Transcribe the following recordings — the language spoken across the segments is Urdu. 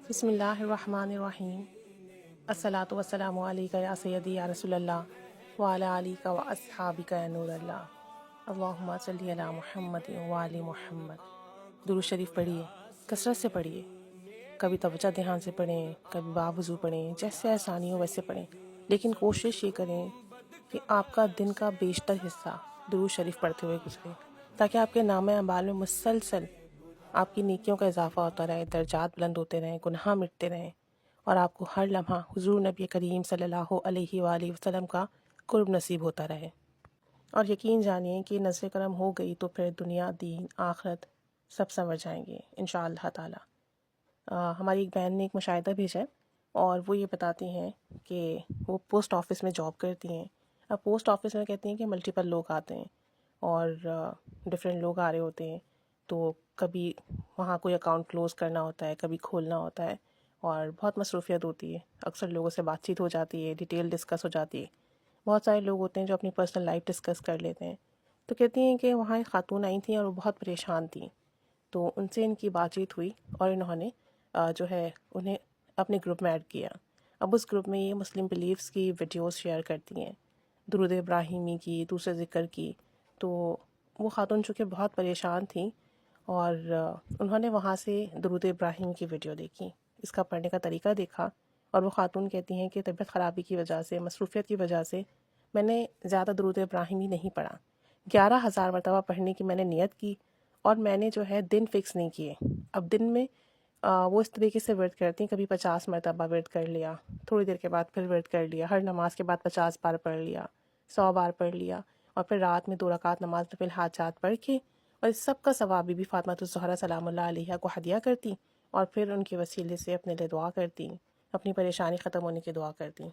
بسم اللہ الرحمن الرحیم۔ الصلاۃ والسلام علیک یا سیدی یا رسول اللہ وعلی آلک و اصحابک یا نور اللہ، اللہم صلی علی محمد وعلی محمد۔ درود شریف پڑھیے، کثرت سے پڑھیے، کبھی توجہ دھیان سے پڑھیں، کبھی باوضو پڑھیں، جیسے آسانی ہو ویسے پڑھیں، لیکن کوشش یہ کریں کہ آپ کا دن کا بیشتر حصہ درود شریف پڑھتے ہوئے گزرے، تاکہ آپ کے نامہ اعمال میں مسلسل آپ کی نیکیوں کا اضافہ ہوتا رہے، درجات بلند ہوتے رہیں، گناہ مٹتے رہیں، اور آپ کو ہر لمحہ حضور نبی کریم صلی اللہ علیہ وآلہ وسلم کا قرب نصیب ہوتا رہے۔ اور یقین جانیے کہ نظر کرم ہو گئی تو پھر دنیا، دین، آخرت سب سنور جائیں گے انشاءاللہ تعالی۔ ہماری ایک بہن نے ایک مشاہدہ بھیجا ہے، اور وہ یہ بتاتی ہیں کہ وہ پوسٹ آفس میں جاب کرتی ہیں۔ اب پوسٹ آفس میں کہتی ہیں کہ ملٹیپل لوگ آتے ہیں، اور ڈفرینٹ لوگ آ رہے ہوتے ہیں، تو کبھی وہاں کوئی اکاؤنٹ کلوز کرنا ہوتا ہے، کبھی کھولنا ہوتا ہے، اور بہت مصروفیت ہوتی ہے۔ اکثر لوگوں سے بات چیت ہو جاتی ہے، ڈیٹیل ڈسکس ہو جاتی ہے۔ بہت سارے لوگ ہوتے ہیں جو اپنی پرسنل لائف ڈسکس کر لیتے ہیں۔ تو کہتی ہیں کہ وہاں ایک خاتون آئی تھیں اور وہ بہت پریشان تھیں، تو ان سے ان کی بات چیت ہوئی، اور انہوں نے جو ہے انہیں اپنے گروپ میں ایڈ کیا۔ اب اس گروپ میں یہ مسلم بلیفز کی ویڈیوز شیئر کرتی ہیں، درود ابراہیمی کی، دوسرے ذکر کی۔ تو وہ خاتون چونکہ بہت پریشان تھیں، اور انہوں نے وہاں سے درود ابراہیم کی ویڈیو دیکھی، اس کا پڑھنے کا طریقہ دیکھا، اور وہ خاتون کہتی ہیں کہ طبیعت خرابی کی وجہ سے، مصروفیت کی وجہ سے میں نے زیادہ درود ابراہیمی نہیں پڑھا۔ 11,000 مرتبہ پڑھنے کی میں نے نیت کی، اور میں نے جو ہے دن فکس نہیں کیے۔ اب دن میں وہ اس طریقے سے ورد کرتی ہیں، کبھی 50 مرتبہ ورد کر لیا، تھوڑی دیر کے بعد پھر ورد کر لیا، ہر نماز کے بعد 50 بار پڑھ لیا، 100 بار پڑھ لیا، اور پھر رات میں 2 رکعت نماز نفل حاجات پڑھ کے، اور اس سب کا ثواب بی بی فاطمہ الزہرا سلام اللہ علیہا کو ہدیہ کرتی، اور پھر ان کے وسیلے سے اپنے لیے دعا کرتی، اپنی پریشانی ختم ہونے کی دعا کرتی۔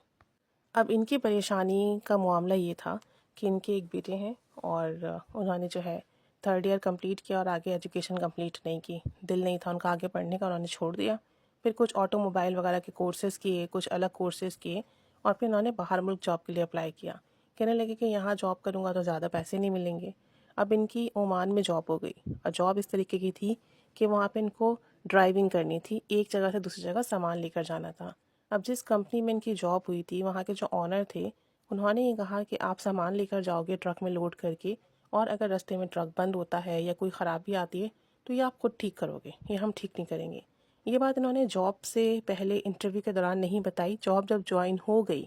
اب ان کی پریشانی کا معاملہ یہ تھا کہ ان کے ایک بیٹے ہیں، اور انہوں نے جو ہے 3rd ایئر کمپلیٹ کیا اور آگے ایجوکیشن کمپلیٹ نہیں کی، دل نہیں تھا ان کا آگے پڑھنے کا، انہوں نے چھوڑ دیا۔ پھر کچھ آٹو موبائل وغیرہ کے کورسز کیے، کچھ الگ کورسز کیے، اور پھر انہوں نے باہر ملک جاب کے لیے اپلائی کیا۔ کہنے لگے کہ یہاں جاب کروں گا تو زیادہ پیسے نہیں ملیں گے۔ اب ان کی عمان میں جاب ہو گئی، اور جاب اس طریقے کی تھی کہ وہاں پہ ان کو ڈرائیونگ کرنی تھی، ایک جگہ سے دوسری جگہ سامان لے کر جانا تھا۔ اب جس کمپنی میں ان کی جاب ہوئی تھی، وہاں کے جو آنر تھے، انہوں نے یہ کہا کہ آپ سامان لے کر جاؤ گے ٹرک میں لوڈ کر کے، اور اگر رستے میں ٹرک بند ہوتا ہے یا کوئی خرابی آتی ہے تو یہ آپ خود ٹھیک کرو گے، یہ ہم ٹھیک نہیں کریں گے۔ یہ بات انہوں نے جاب سے پہلے انٹرویو کے دوران نہیں بتائی، جاب جب جوائن ہو گئی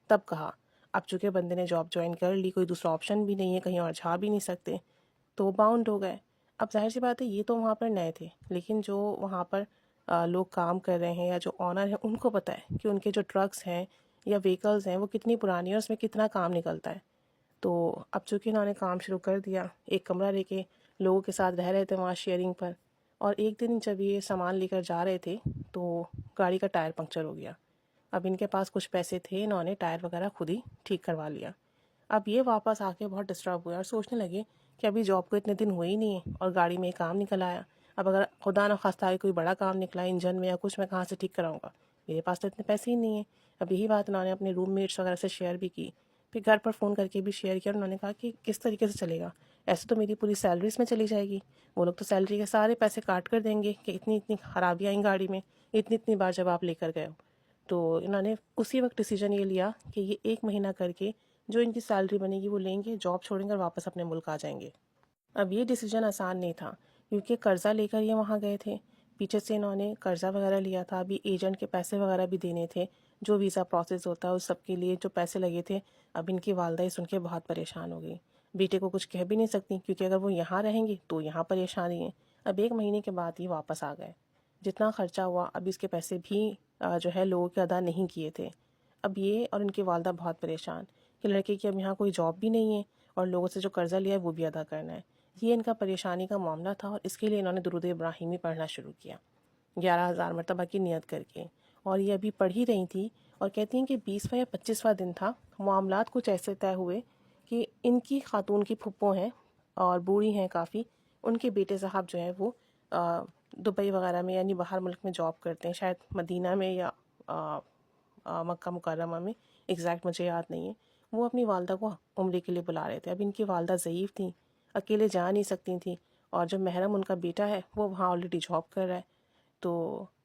تب کہا۔ اب چونکہ بندے نے جاب جوائن کر لی، کوئی دوسرا آپشن بھی نہیں ہے، کہیں اور جا بھی نہیں سکتے، تو باؤنڈ ہو گئے۔ اب ظاہر سی بات ہے یہ تو وہاں پر نئے تھے، لیکن جو وہاں پر لوگ کام کر رہے ہیں یا جو آنر ہیں، ان کو پتہ ہے کہ ان کے جو ٹرکس ہیں یا وہیکلز ہیں وہ کتنی پرانی ہیں اور اس میں کتنا کام نکلتا ہے۔ تو اب چونکہ انہوں نے کام شروع کر دیا، ایک کمرہ لے کے لوگوں کے ساتھ رہ رہے تھے وہاں شیئرنگ پر، اور ایک دن جب یہ سامان لے کر جا رہے تھے تو گاڑی کا ٹائر پنکچر ہو گیا۔ اب ان کے پاس کچھ پیسے تھے، انہوں نے ٹائر وغیرہ خود ہی ٹھیک کروا لیا۔ اب یہ واپس آ کے بہت ڈسٹرب ہوئے اور سوچنے لگے کہ ابھی جاب کو اتنے دن ہوئے ہی نہیں ہیں اور گاڑی میں کام نکل آیا، اب اگر خدا نخواستہ کوئی بڑا کام نکلا انجن میں یا کچھ، میں کہاں سے ٹھیک کراؤں گا، میرے پاس تو اتنے پیسے ہی نہیں ہیں۔ اب یہی بات انہوں نے اپنے روم میٹس وغیرہ سے شیئر بھی کی، پھر گھر پر فون کر کے بھی شیئر کیا۔ انہوں نے کہا کہ کس طریقے سے چلے گا، ایسے تو میری پوری سیلری اس میں چلی جائے گی، وہ لوگ تو سیلری کے سارے پیسے کاٹ کر دیں گے کہ اتنی اتنی خرابیاں آئیں گاڑی میں، اتنی بار جب آپ لے کر گئے ہو۔ تو انہوں نے اسی وقت ڈیسیجن یہ لیا کہ یہ 1 مہینہ کر کے جو ان کی سیلری بنے گی وہ لیں گے، جاب چھوڑیں گے اور واپس اپنے ملک آ جائیں گے۔ اب یہ ڈیسیجن آسان نہیں تھا، کیونکہ قرضہ لے کر یہ وہاں گئے تھے، پیچھے سے انہوں نے قرضہ وغیرہ لیا تھا، ابھی ایجنٹ کے پیسے وغیرہ بھی دینے تھے، جو ویزا پروسیس ہوتا ہے اس سب کے لیے جو پیسے لگے تھے۔ اب ان کی والدہ یہ سن کے بہت پریشان ہو گئی، بیٹے کو کچھ کہہ بھی نہیں سکتی کیونکہ اگر وہ یہاں رہیں گی تو یہاں پریشانی ہے۔ اب 1 مہینے کے بعد یہ واپس آ گئے، جتنا خرچہ ہوا اب اس کے پیسے بھی جو ہے لوگوں کے ادا نہیں کیے تھے۔ اب یہ اور ان کی والدہ بہت پریشان کہ لڑکے کی اب یہاں کوئی جاب بھی نہیں ہے اور لوگوں سے جو قرضہ لیا ہے وہ بھی ادا کرنا ہے۔ یہ ان کا پریشانی کا معاملہ تھا، اور اس کے لیے انہوں نے درود ابراہیمی پڑھنا شروع کیا 11,000 مرتبہ کی نیت کر کے، اور یہ ابھی پڑھ ہی رہی تھی، اور کہتی ہیں کہ 20واں یا 25واں دن تھا، معاملات کچھ ایسے طے ہوئے کہ ان کی خاتون کی پھپھو ہیں اور بوڑھی ہیں کافی، ان کے بیٹے صاحب جو ہیں وہ دبئی وغیرہ میں یعنی باہر ملک میں جاب کرتے ہیں، شاید مدینہ میں یا مکہ مکرمہ میں، ایگزیکٹ مجھے یاد نہیں ہے۔ وہ اپنی والدہ کو عمرے کے لیے بلا رہے تھے۔ اب ان کی والدہ ضعیف تھیں، اکیلے جا نہیں سکتی تھیں، اور جو محرم ان کا بیٹا ہے وہ وہاں آلریڈی جاب کر رہا ہے۔ تو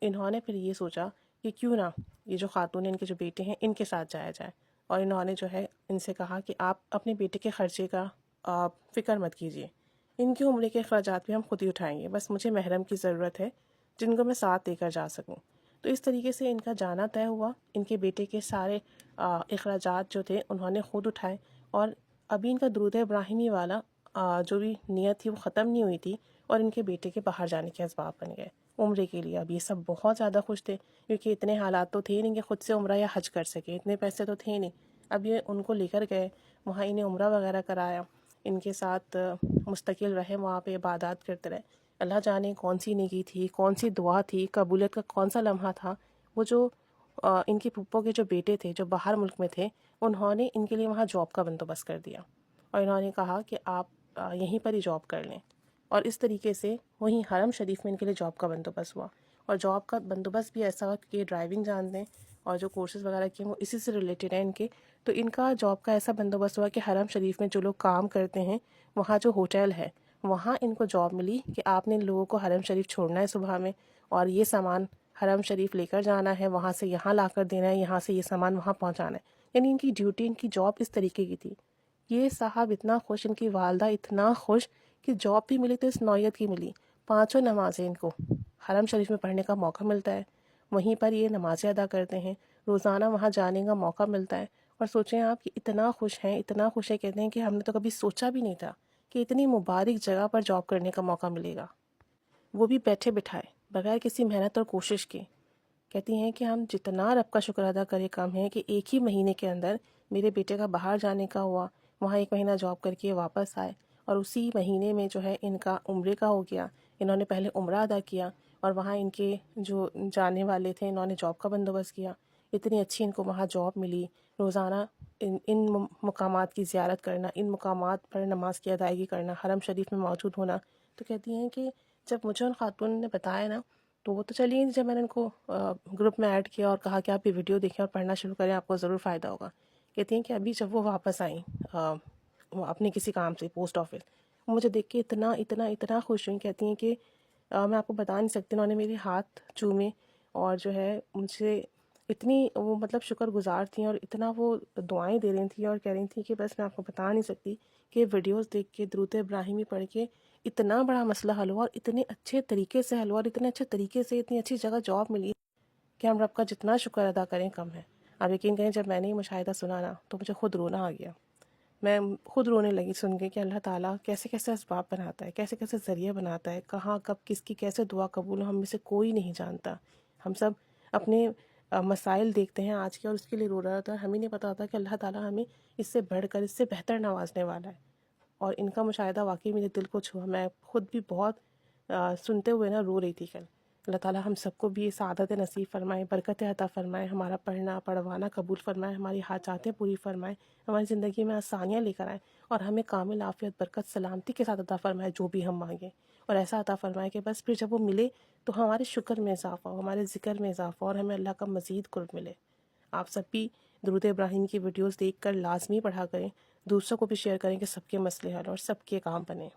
انہوں نے پھر یہ سوچا کہ کیوں نہ یہ جو خاتون ہیں ان کے جو بیٹے ہیں ان کے ساتھ جایا جائے، اور انہوں نے جو ہے ان سے کہا کہ آپ اپنے بیٹے کے خرچے کا فکر مت کیجیے، ان کی عمرے کے اخراجات بھی ہم خود ہی اٹھائیں گے، بس مجھے محرم کی ضرورت ہے جن کو میں ساتھ لے کر جا سکوں۔ تو اس طریقے سے ان کا جانا طے ہوا، ان کے بیٹے کے سارے اخراجات جو تھے انہوں نے خود اٹھائے، اور ابھی ان کا درود ابراہیمی والا جو بھی نیت تھی وہ ختم نہیں ہوئی تھی، اور ان کے بیٹے کے باہر جانے کے اسباب بن گئے عمرے کے لیے۔ اب یہ سب بہت زیادہ خوش تھے، کیونکہ اتنے حالات تو تھے نہیں کہ خود سے عمرہ یا حج کر سکے، اتنے پیسے تو تھے نہیں۔ اب یہ ان کو لے کر گئے، وہاں انہیں عمرہ وغیرہ کرایا، ان کے ساتھ مستقل رہے، وہاں پہ عبادات کرتے رہے۔ اللہ جانے کون سی نیکی تھی، کون سی دعا تھی، قبولیت کا کون سا لمحہ تھا، وہ جو ان کی پھپھو کے جو بیٹے تھے جو باہر ملک میں تھے، انہوں نے ان کے لیے وہاں جاب کا بندوبست کر دیا، اور انہوں نے کہا کہ آپ یہیں پر ہی جاب کر لیں، اور اس طریقے سے وہیں حرم شریف میں ان کے لیے جاب کا بندوبست ہوا۔ اور جاب کا بندوبست بھی ایسا ہوا کہ ڈرائیونگ جانتے ہیں، اور جو کورسز وغیرہ کیے وہ اسی سے ریلیٹڈ ہیں ان کے، تو ان کا جاب کا ایسا بندوبست ہوا کہ حرم شریف میں جو لوگ کام کرتے ہیں وہاں جو ہوٹل ہے وہاں ان کو جاب ملی کہ آپ نے لوگوں کو حرم شریف چھوڑنا ہے صبح میں، اور یہ سامان حرم شریف لے کر جانا ہے، وہاں سے یہاں لا کر دینا ہے، یہاں سے یہ سامان وہاں پہنچانا ہے۔ یعنی ان کی ڈیوٹی، ان کی جاب اس طریقے کی تھی۔ یہ صاحب اتنا خوش، ان کی والدہ اتنا خوش کہ جاب بھی ملی تو اس نوعیت کی ملی، 5 نمازیں ان کو حرم شریف میں پڑھنے کا موقع ملتا ہے، وہیں پر یہ نمازیں ادا کرتے ہیں، روزانہ وہاں جانے کا موقع ملتا ہے۔ اور سوچیں آپ کہ اتنا خوش ہیں، اتنا خوش ہے، کہتے ہیں کہ ہم نے تو کبھی سوچا بھی نہیں تھا کہ اتنی مبارک جگہ پر جاب کرنے کا موقع ملے گا، وہ بھی بیٹھے بٹھائے، بغیر کسی محنت اور کوشش کے۔ کہتی ہیں کہ ہم جتنا رب کا شکر ادا کرے کم ہے کہ ایک ہی مہینے کے اندر میرے بیٹے کا باہر جانے کا ہوا، وہاں 1 مہینہ جاب کر کے واپس آئے، اور اسی مہینے میں جو ہے ان کا عمرے کا ہو گیا۔ انہوں نے پہلے عمرہ ادا کیا، اور وہاں ان کے جو جانے والے تھے انہوں نے جاب کا بندوبست کیا، اتنی اچھی ان کو وہاں جاب ملی، روزانہ ان مقامات کی زیارت کرنا، ان مقامات پر نماز کی ادائیگی کرنا، حرم شریف میں موجود ہونا۔ تو کہتی ہیں کہ جب مجھے ان خاتون نے بتایا نا، تو وہ تو چلیے جب میں نے ان کو گروپ میں ایڈ کیا اور کہا کہ آپ یہ ویڈیو دیکھیں اور پڑھنا شروع کریں، آپ کو ضرور فائدہ ہوگا۔ کہتی ہیں کہ ابھی جب وہ واپس آئیں وہ اپنے کسی کام سے پوسٹ آفس، مجھے دیکھ کے اتنا اتنا اتنا خوش ہوئیں۔ کہتی ہیں کہ میں آپ کو بتا نہیں سکتی، انہوں نے میرے ہاتھ چومے، اور جو ہے مجھے اتنی وہ مطلب شکر گزار تھیں، اور اتنا وہ دعائیں دے رہی تھیں، اور کہہ رہی تھیں کہ بس میں آپ کو بتا نہیں سکتی کہ ویڈیوز دیکھ کے، درود ابراہیمی پڑھ کے اتنا بڑا مسئلہ حل ہوا، اور اتنے اچھے طریقے سے حل ہوا، اور اتنے اچھے طریقے سے اتنی اچھی جگہ جاب ملی کہ ہم رب کا جتنا شکر ادا کریں کم ہے۔ آپ یقین کریں جب میں نے یہ مشاہدہ سنا نا تو مجھے خود رونا آ گیا، میں خود رونے لگی سن کے کہ اللہ تعالیٰ کیسے کیسے اسباب بناتا ہے، کیسے کیسے ذریعے بناتا ہے، کہاں کب کس کی کیسے دعا قبول ہو، ہم میں سے کوئی نہیں جانتا۔ ہم سب اپنے مسائل دیکھتے ہیں آج کے اور اس کے لیے رو رہا ہوتا ہے، ہمیں نہیں پتہ ہوتا کہ اللہ تعالیٰ ہمیں اس سے بڑھ کر، اس سے بہتر نوازنے والا ہے۔ اور ان کا مشاہدہ واقعی میرے دل کو چھوا، میں خود بھی بہت سنتے ہوئے نا رو رہی تھی کل۔ اللہ تعالیٰ ہم سب کو بھی سعادت نصیب فرمائے، برکت عطا فرمائے، ہمارا پڑھنا پڑھوانا قبول فرمائے، ہماری حاجاتیں پوری فرمائے، ہماری زندگی میں آسانیاں لے کر آئے، اور ہمیں کامل عافیت، برکت، سلامتی کے ساتھ عطا فرمائے جو بھی ہم مانگیں، اور ایسا عطا فرمائے کہ بس پھر جب وہ ملے تو ہمارے شکر میں اضافہ ہو، ہمارے ذکر میں اضافہ ہو، اور ہمیں اللہ کا مزید قرب ملے۔ آپ سب بھی درود ابراہیم کی ویڈیوز دیکھ کر لازمی پڑھا کریں، دوسروں کو بھی شیئر کریں کہ سب کے مسئلے حل اور سب کے کام بنیں۔